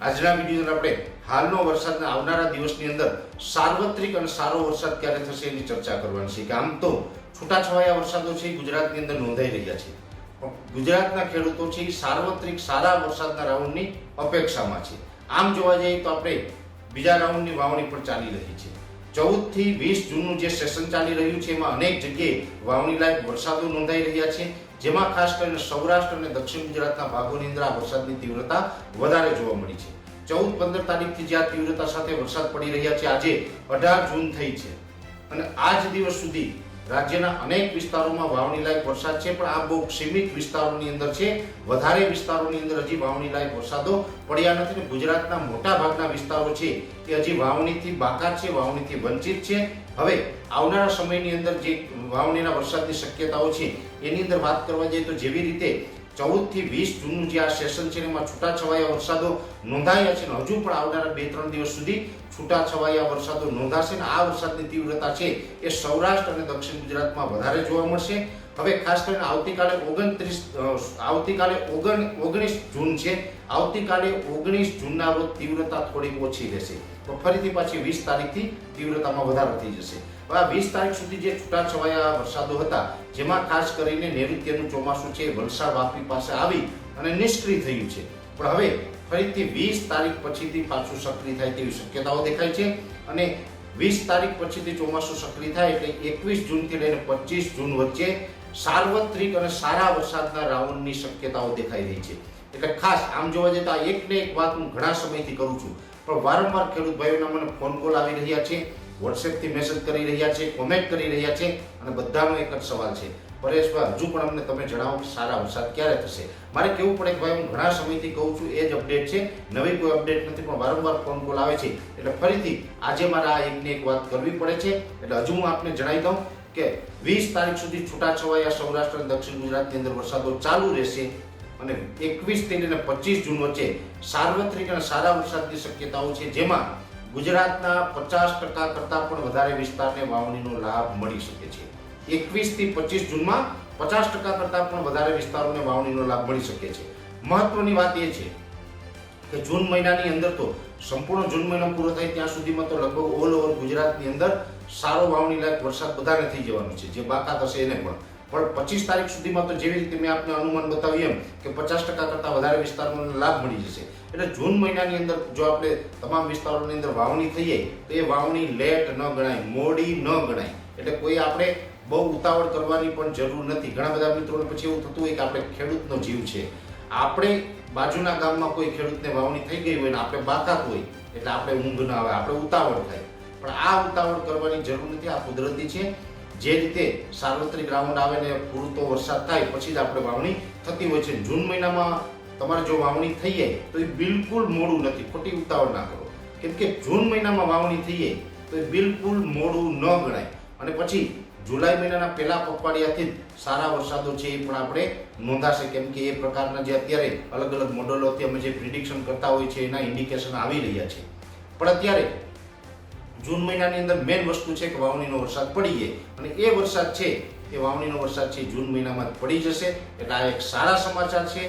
આજના વિડીયોમાં આપણે હાલનો વરસાદના આવનારા દિવસની અંદર સાર્વત્રિક અને સારો વરસાદ ક્યારે થશે એની ચર્ચા કરવાની છે. કે આમ તો છૂટાછવાયા વરસાદો છે ગુજરાતની અંદર નોંધાઈ રહ્યા છે, પણ ગુજરાતના ખેડૂતો છે સાર્વત્રિક સારા વરસાદના રાઉન્ડની અપેક્ષામાં છે. આમ જોવા જઈએ તો આપણે બીજા રાઉન્ડની વાવણી પણ ચાલી રહી છે. 14 થી 20 જૂનનું જે સેશન ચાલી રહ્યું છે એમાં અનેક જગ્યાએ વાવણી લાયક વરસાદો નોંધાઈ રહ્યા છે, જેમાં ખાસ કરીને સૌરાષ્ટ્ર અને દક્ષિણ ગુજરાતના ભાગોની અંદર આ વરસાદની તીવ્રતા વધારે જોવા મળી છે. 14-15 તારીખથી જે આ તીવ્રતા સાથે વરસાદ પડી રહ્યા છે, આજે 18 જૂન થઈ છે અને આજ દિવસ સુધી રાજ્યના અનેક વિસ્તારોમાં વાવણી લાયક વરસાદ છે, પણ આ બહુ સીમિત વિસ્તારોની અંદર છે. વધારે વિસ્તારોની અંદર હજી વાવણી લાયક વરસાદો પડ્યા નથી અને ગુજરાતના મોટા ભાગના વિસ્તારો છે એ હજી વાવણીથી બાકાત છે, વાવણીથી વંચિત છે. હવે આવનારા સમયની અંદર જે વાવણીના વરસાદની શક્યતાઓ છે એની અંદર વાત કરવા જઈએ તો જેવી રીતે 14 થી 20 જૂનનું જે આ સેશન છે એમાં છૂટાછવાયા વરસાદો નોંધાયા છે અને હજુ પણ આવનારા 2-3 દિવસ સુધી છૂટાછવાયા વરસાદો નોંધાશે અને આ વરસાદની તીવ્રતા છે એ સૌરાષ્ટ્ર અને દક્ષિણ ગુજરાતમાં વધારે જોવા મળશે. હવે ખાસ કરીને આવતીકાલે 19 જૂન છે, આવતીકાલે 19 જૂનના રોજ તીવ્રતા થોડીક ઓછી રહેશે, તો ફરીથી પાછી 20 તારીખથી તીવ્રતામાં વધારો થઈ જશે. હવે આ 20 તારીખ સુધી જે છૂટાછવાયા વરસાદો હતા, જેમાં ખાસ કરીને નૈઋત્યનું ચોમાસું છે વલસાડ વાપી પાસે આવી અને નિષ્ક્રિય થયું છે, પણ હવે ફરીથી 20 તારીખ પછીથી પાછું સક્રિય થાય તેવી શક્યતાઓ દેખાય છે અને 20 તારીખ પછીથી ચોમાસું સક્રિય થાય એટલે 21 જૂનથી લઈને 25 જૂન વચ્ચે સાર્વત્રિક અને સારા વરસાદના રાઉન્ડની શક્યતાઓ દેખાઈ રહી છે. એટલે ખાસ આમ જોવા જઈએ તો આ એક ને એક વાત હું ઘણા સમયથી કરું છું, પણ વારંવાર ખેડૂત ભાઈઓના મને ફોન કોલ આવી રહ્યા છે, વોટ્સએપથી મેસેજ કરી રહ્યા છે, કોમેન્ટ કરી રહ્યા છે અને બધાનો એક જ સવાલ છે, પરેશભાઈ હજુ પણ અમને તમે જણાવો કે સારા વરસાદ ક્યારે થશે. મારે કેવું પડે કે ભાઈ હું ઘણા સમયથી કહું છું, એ જ અપડેટ છે, નવી કોઈ અપડેટ નથી, પણ વારંવાર ફોન કોલ આવે છે એટલે ફરીથી આજે મારે આ એકને એક વાત કરવી પડે છે. એટલે હજુ હું આપને જણાવી દઉં કે 20 તારીખ સુધી છૂટાછવાયા સૌરાષ્ટ્ર અને દક્ષિણ ગુજરાતની અંદર વરસાદો ચાલુ રહેશે અને 21 થી લઈને 25 જૂન વચ્ચે સાર્વત્રિક અને સારા વરસાદની શક્યતાઓ છે, જેમાં ગુજરાતના 50% કરતાં પણ વધારે વિસ્તારને વાવણીનો લાભ મળી શકે છે. 21 થી 25 જૂનમાં 50% કરતાં પણ વધારે વિસ્તારોને વાવણીનો લાભ મળી શકે છે. મહત્વની વાત એ છે કે જૂન મહિનાની અંદર તો સંપૂર્ણ જૂન મહિનો પૂરો થાય ત્યાં સુધીમાં તો લગભગ ઓલ ઓવર ગુજરાતની અંદર સારો વાવણી લાયક વરસાદ બધાને થઈ જવાનો છે, જે બાકાત હશે એને પણ 25 તારીખ સુધીમાં તો જેવી રીતે મેં આપને અનુમાન બતાવ્યું એમ કે 50% કરતાં વધારે વિસ્તારોને લાભ મળી જશે. એટલે જૂન મહિનાની અંદર જો આપણે તમામ વિસ્તારોની અંદર વાવણી થઈ જાય તો એ વાવણી લેટ ન ગણાય, મોડી ન ગણાય. એટલે કોઈ આપણે બહુ ઉતાવળ કરવાની પણ જરૂર નથી. ઘણા બધા મિત્રોને પછી એવું થતું હોય કે આપણે ખેડૂતનો જીવ છે, આપણે બાજુના ગામમાં કોઈ ખેડૂતને વાવણી થઈ ગઈ હોય ને આપણે બાકાત હોય એટલે આપણે ઊંઘ ના આવે, આપણે ઉતાવળ થાય, પણ આ ઉતાવળ કરવાની જરૂર નથી. આ કુદરતી છે. જે રીતે સાર્વત્રિક રાઉન્ડ આવે ને પૂરતો વરસાદ થાય પછી જ આપણે વાવણી થતી હોય છે. જૂન મહિનામાં તમારે જો વાવણી થઈ જાય તો એ બિલકુલ મોડું નથી, ખોટી ઉતાવળ ના કરો, કેમ કે જૂન મહિનામાં વાવણી થઈ જાય તો એ બિલકુલ મોડું ન ગણાય અને પછી જુલાઈ મહિનાના પહેલા પખવાડિયાથી જ સારા વરસાદો છે એ પણ આપણે નોંધાશે, કેમ કે એ પ્રકારના જે અત્યારે અલગ અલગ મોડલોથી અમે જે પ્રિડિક્શન કરતા હોય છે એના ઇન્ડિકેશન આવી રહ્યા છે. પણ અત્યારે જૂન મહિનાની અંદર મેઇન વસ્તુ છે કે વાવણીનો વરસાદ પડી જાય અને એ વરસાદ છે એ વાવણીનો વરસાદ છે જૂન મહિનામાં જ પડી જશે. એટલે આ એક સારા સમાચાર છે.